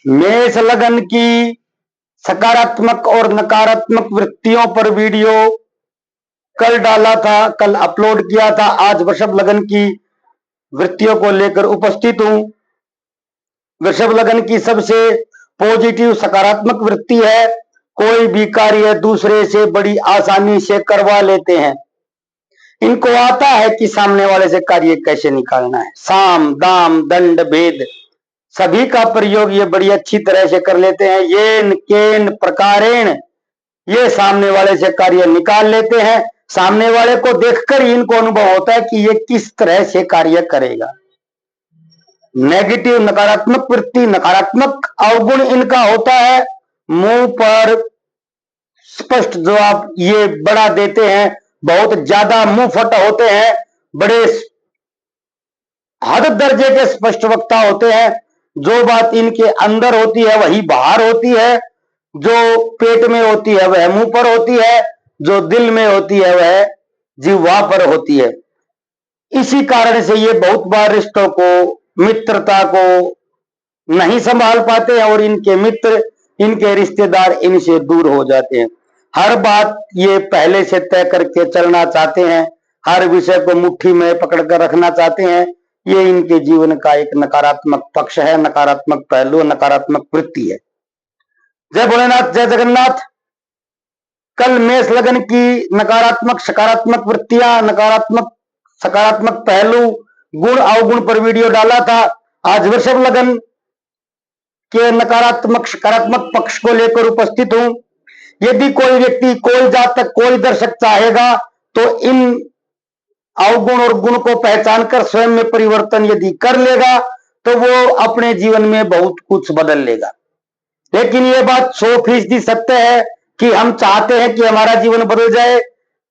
मेष लगन की सकारात्मक और नकारात्मक वृत्तियों पर वीडियो कल डाला था, कल अपलोड किया था। आज वृषभ लगन की वृत्तियों को लेकर उपस्थित हूं। वृषभ लगन की सबसे पॉजिटिव सकारात्मक वृत्ति है, कोई भी कार्य दूसरे से बड़ी आसानी से करवा लेते हैं। इनको आता है कि सामने वाले से कार्य कैसे निकालना है। साम दाम दंड भेद सभी का प्रयोग ये बड़ी अच्छी तरह से कर लेते हैं। येन केन प्रकारेण ये सामने वाले से कार्य निकाल लेते हैं। सामने वाले को देखकर ही इनको अनुभव होता है कि ये किस तरह से कार्य करेगा। नेगेटिव नकारात्मक वृत्ति, नकारात्मक अवगुण इनका होता है, मुंह पर स्पष्ट जवाब ये बड़ा देते हैं, बहुत ज्यादा मुंह फट होते हैं, बड़े हद दर्जे के स्पष्ट वक्ता होते हैं। जो बात इनके अंदर होती है वही बाहर होती है, जो पेट में होती है वह मुंह पर होती है, जो दिल में होती है वह जिह्वा पर होती है। इसी कारण से ये बहुत बार रिश्तों को, मित्रता को नहीं संभाल पाते हैं और इनके मित्र, इनके रिश्तेदार इनसे दूर हो जाते हैं। हर बात ये पहले से तय करके चलना चाहते हैं, हर विषय को मुट्ठी में पकड़कर रखना चाहते हैं। ये इनके जीवन का एक नकारात्मक पक्ष है, नकारात्मक पहलू, नकारात्मक वृत्ति है। जय भोलेनाथ, जय जगन्नाथ। कल मेष लगन की नकारात्मक सकारात्मक वृत्तियां, नकारात्मक सकारात्मक पहलू, गुण अवगुण पर वीडियो डाला था। आज वृषभ लगन के नकारात्मक सकारात्मक पक्ष को लेकर उपस्थित हूं। यदि कोई व्यक्ति, कोई जातक, कोई दर्शक चाहेगा तो इन अवगुण और गुण को पहचान कर स्वयं में परिवर्तन यदि कर लेगा तो वो अपने जीवन में बहुत कुछ बदल लेगा। लेकिन ये बात 100% सत्य है कि हम चाहते हैं कि हमारा जीवन बदल जाए,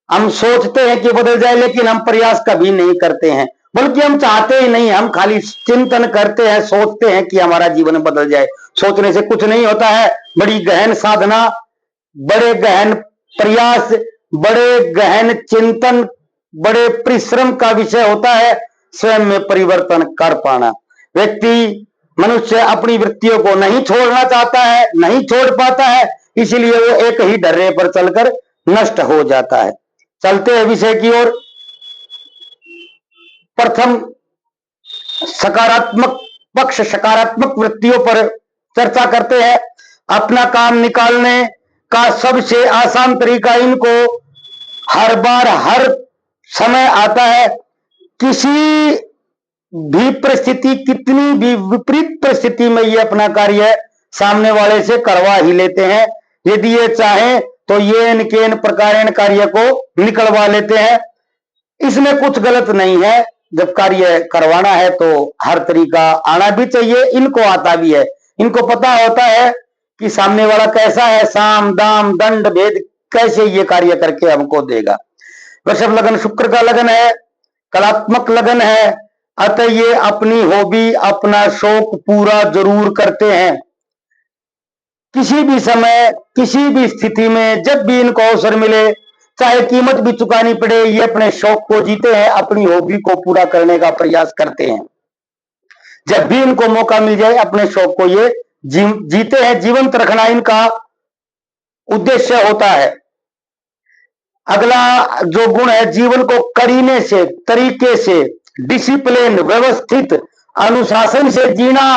हम सोचते हैं कि बदल जाए, लेकिन हम प्रयास कभी नहीं करते हैं। बल्कि हम चाहते ही नहीं, हम खाली चिंतन करते हैं, सोचते हैं कि हमारा जीवन बदल जाए। सोचने से कुछ नहीं होता है। बड़ी गहन साधना, बड़े गहन प्रयास, बड़े गहन चिंतन, बड़े परिश्रम का विषय होता है स्वयं में परिवर्तन कर पाना। व्यक्ति, मनुष्य अपनी वृत्तियों को नहीं छोड़ना चाहता है, नहीं छोड़ पाता है, इसीलिए वो एक ही डर्रे पर चलकर नष्ट हो जाता है। चलते हैं विषय की ओर। प्रथम सकारात्मक पक्ष, सकारात्मक वृत्तियों पर चर्चा करते हैं। अपना काम निकालने का सबसे आसान तरीका इनको हर बार, हर समय आता है। किसी भी परिस्थिति, कितनी भी विपरीत परिस्थिति में ये अपना कार्य सामने वाले से करवा ही लेते हैं। यदि ये चाहें तो येन केन प्रकारेण कार्य को निकलवा लेते हैं। इसमें कुछ गलत नहीं है। जब कार्य करवाना है तो हर तरीका आना भी चाहिए। इनको आता भी है, इनको पता होता है कि सामने वाला कैसा है, साम दाम दंड भेद कैसे ये कार्य करके हमको देगा। वृषभ लगन शुक्र का लगन है, कलात्मक लगन है, अतः ये अपनी हॉबी, अपना शौक पूरा जरूर करते हैं। किसी भी समय, किसी भी स्थिति में, जब भी इनको अवसर मिले, चाहे कीमत भी चुकानी पड़े, ये अपने शौक को जीते हैं, अपनी हॉबी को पूरा करने का प्रयास करते हैं। जब भी इनको मौका मिल जाए अपने शौक को ये जीते हैं। जीवंत रखना इनका उद्देश्य होता है। अगला जो गुण है, जीवन को करीने से, तरीके से, डिसिप्लिन, व्यवस्थित, अनुशासन से जीना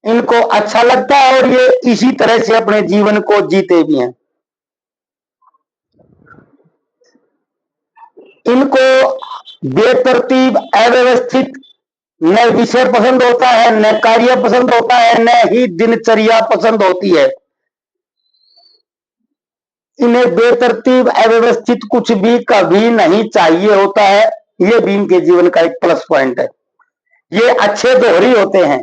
इनको अच्छा लगता है और ये इसी तरह से अपने जीवन को जीते भी हैं। इनको बेतरतीब, अव्यवस्थित न विषय पसंद होता है, न कार्य पसंद होता है, न ही दिनचर्या पसंद होती है। इन्हें बेतरतीब, अव्यवस्थित कुछ भी कभी नहीं चाहिए होता है। ये भी इनके जीवन का एक प्लस पॉइंट है। ये अच्छे दोहरी होते हैं।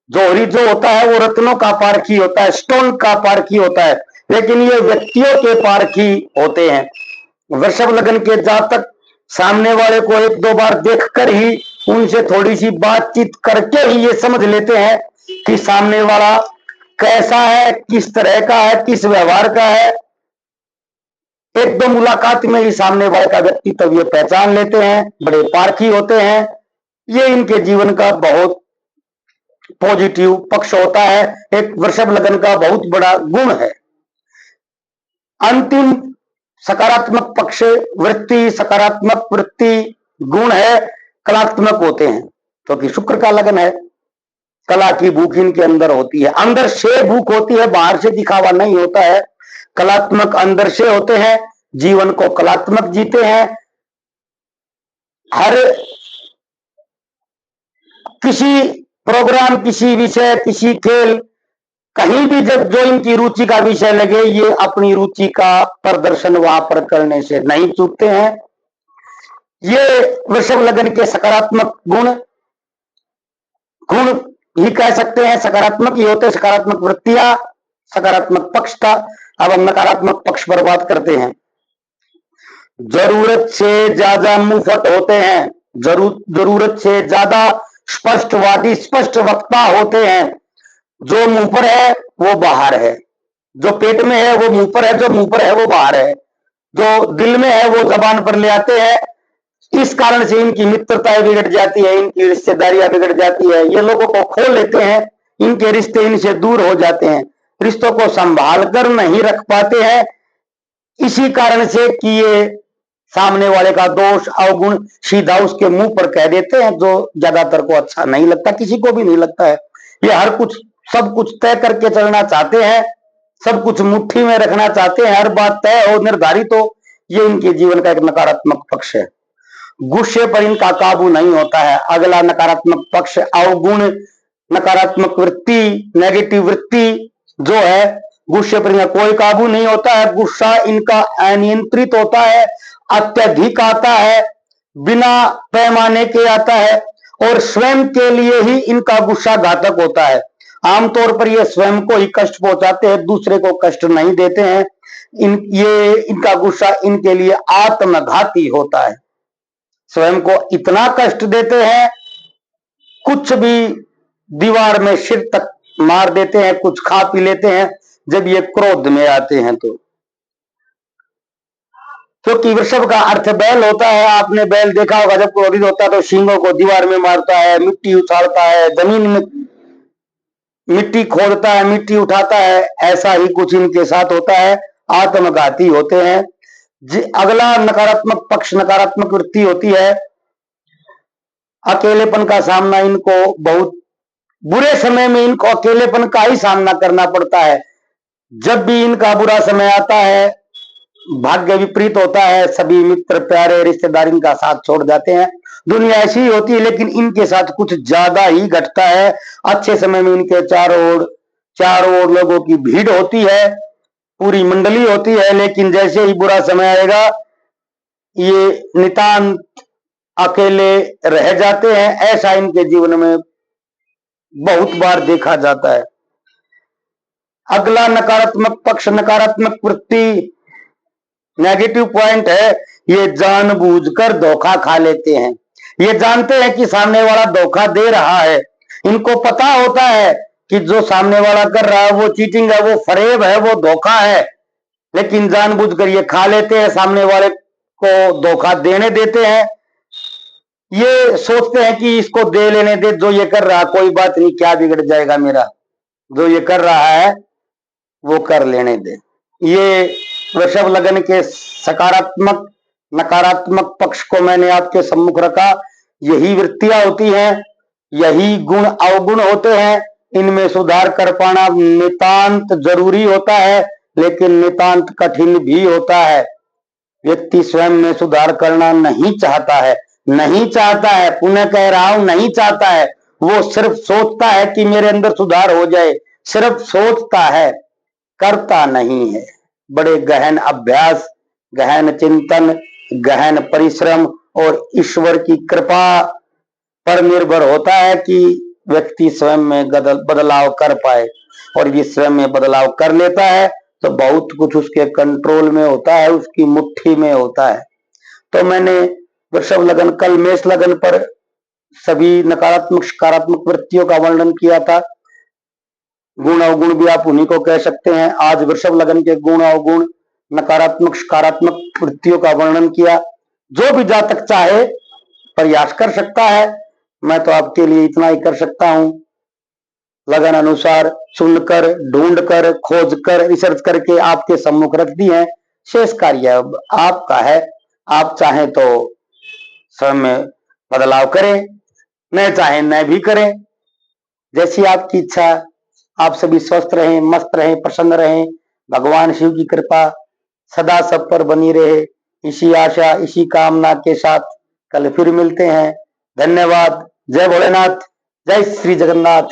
दोहरी जो होता है वो रत्नों का पारखी होता है, स्टोन का पारखी होता है, लेकिन ये व्यक्तियों के पारखी होते हैं। वृषभ लगन के जातक सामने वाले को एक दो बार देखकर ही, उनसे थोड़ी सी बातचीत करके ही ये समझ लेते हैं कि सामने वाला कैसा है, किस तरह का है, किस व्यवहार का है। एक दो मुलाकात में ही सामने वाले का व्यक्तित्व ये पहचान लेते हैं। बड़े पारखी होते हैं। ये इनके जीवन का बहुत पॉजिटिव पक्ष होता है, एक वृषभ लगन का बहुत बड़ा गुण है। अंतिम सकारात्मक पक्ष वृत्ति, सकारात्मक वृत्ति गुण है, कलात्मक होते हैं, क्योंकि तो शुक्र का लगन है। कला की भूख इनके अंदर होती है, अंदर से भूख होती है, बाहर से दिखावा नहीं होता है। कलात्मक अंदर से होते हैं, जीवन को कलात्मक जीते हैं। हर किसी प्रोग्राम, किसी विषय, किसी खेल, कहीं भी जब जो इनकी रुचि का विषय लगे, ये अपनी रुचि का प्रदर्शन वहां पर करने से नहीं चूकते हैं। ये वृषभ लगन के सकारात्मक गुण ही कह सकते हैं, सकारात्मक ही होते, सकारात्मक वृत्तियां, सकारात्मक पक्ष था। अब हम नकारात्मक पक्ष पर बात करते हैं। जरूरत से ज्यादा मुंहफट होते हैं, जरूरत से ज्यादा स्पष्टवादी, स्पष्ट वक्ता होते हैं। जो मुंह पर है वो बाहर है, जो पेट में है वो मुंह पर है, जो मुंह पर है वो बाहर है, जो दिल में है वो जबान पर ले आते हैं। इस कारण से इनकी मित्रताएं बिगड़ जाती है, इनकी रिश्तेदारियां बिगड़ जाती है, ये लोगों को खो लेते हैं, इनके रिश्ते इनसे दूर हो जाते हैं, रिश्तों को संभाल कर नहीं रख पाते हैं। इसी कारण से कि ये सामने वाले का दोष अवगुण सीधा उसके मुंह पर कह देते हैं, जो ज्यादातर को अच्छा नहीं लगता, किसी को भी नहीं लगता है। ये हर कुछ सब कुछ तय करके चलना चाहते हैं, सब कुछ मुट्ठी में रखना चाहते हैं, हर बात तय हो, निर्धारित हो। ये इनके जीवन का एक नकारात्मक पक्ष है। गुस्से पर इनका काबू नहीं होता है। अगला नकारात्मक पक्ष अवगुण, नकारात्मक वृत्ति, नेगेटिव वृत्ति जो है, गुस्से पर इनका कोई काबू नहीं होता है। गुस्सा इनका अनियंत्रित होता है, अत्यधिक आता है, बिना पैमाने के आता है, और स्वयं के लिए ही इनका गुस्सा घातक होता है। आमतौर पर ये स्वयं को ही कष्ट पहुंचाते हैं, दूसरे को कष्ट नहीं देते हैं। इनका गुस्सा इनके लिए आत्मघाती होता है, स्वयं को इतना कष्ट देते हैं, कुछ भी दीवार में सिर तक मार देते हैं, कुछ खा पी लेते हैं जब ये क्रोध में आते हैं तो। क्योंकि वृषभ का अर्थ बैल होता है, आपने बैल देखा होगा, जब क्रोधित होता है तो सींगों को दीवार में मारता है, मिट्टी उछालता है, जमीन में मिट्टी खोदता है, मिट्टी उठाता है। ऐसा ही कुछ इनके साथ होता है, आत्मघाती होते हैं। अगला नकारात्मक पक्ष, नकारात्मक वृत्ति होती है अकेलेपन का सामना। इनको बहुत बुरे समय में इनको अकेलेपन का ही सामना करना पड़ता है। जब भी इनका बुरा समय आता है, भाग्य विपरीत होता है, सभी मित्र प्यारे रिश्तेदार इनका साथ छोड़ जाते हैं। दुनिया ऐसी ही होती है, लेकिन इनके साथ कुछ ज्यादा ही घटता है। अच्छे समय में इनके चारों ओर लोगों की भीड़ होती है, पूरी मंडली होती है, लेकिन जैसे ही बुरा समय आएगा ये नितांत अकेले रह जाते हैं। ऐसा इनके जीवन में बहुत बार देखा जाता है। अगला नकारात्मक पक्ष, नकारात्मक वृत्ति, नेगेटिव पॉइंट है, ये जानबूझकर धोखा खा लेते हैं। ये जानते हैं कि सामने वाला धोखा दे रहा है, इनको पता होता है कि जो सामने वाला कर रहा है वो चीटिंग है, वो फरेब है, वो धोखा है, लेकिन जानबूझकर ये खा लेते हैं, सामने वाले को धोखा देने देते हैं। ये सोचते हैं कि इसको दे लेने दे, जो ये कर रहा है कोई बात नहीं, क्या बिगड़ जाएगा मेरा, जो ये कर रहा है वो कर लेने दे। ये वृषभ लगन के सकारात्मक नकारात्मक पक्ष को मैंने आपके सम्मुख रखा। यही वृत्तियां होती हैं, यही गुण अवगुण होते हैं। इनमें सुधार कर पाना नितांत जरूरी होता है, लेकिन नितांत कठिन भी होता है। व्यक्ति स्वयं में सुधार करना नहीं चाहता है, पुनः कह रहा हूं, नहीं चाहता है। वो सिर्फ सोचता है कि मेरे अंदर सुधार हो जाए, सिर्फ सोचता है, करता नहीं है। बड़े गहन अभ्यास, गहन चिंतन, गहन परिश्रम और ईश्वर की कृपा पर निर्भर होता है कि व्यक्ति स्वयं में बदलाव कर पाए। और ये स्वयं में बदलाव कर लेता है तो बहुत कुछ उसके कंट्रोल में होता है, उसकी मुट्ठी में होता है। तो मैंने वृषभ लगन, कल मेष लगन पर सभी नकारात्मक सकारात्मक वृत्तियों का वर्णन किया था। गुण अवगुण भी आप उन्हीं को कह सकते हैं। आज वृषभ लगन के गुण अवगुण, नकारात्मक सकारात्मक वृत्तियों का वर्णन किया। जो भी जातक चाहे प्रयास कर सकता है, मैं तो आपके लिए इतना ही कर सकता हूं। लगन अनुसार चुनकर, ढूंढकर, खोजकर, रिसर्च करके आपके सम्मुख रख दी है। शेष कार्य अब आपका है। आप चाहें तो स्वयं में बदलाव करें, न चाहें न भी करें, जैसी आपकी इच्छा। आप सभी स्वस्थ रहें, मस्त रहें, प्रसन्न रहें। भगवान शिव की कृपा सदा सब पर बनी रहे, इसी आशा, इसी कामना के साथ कल फिर मिलते हैं। धन्यवाद। जय भोलेनाथ, जय श्री जगन्नाथ।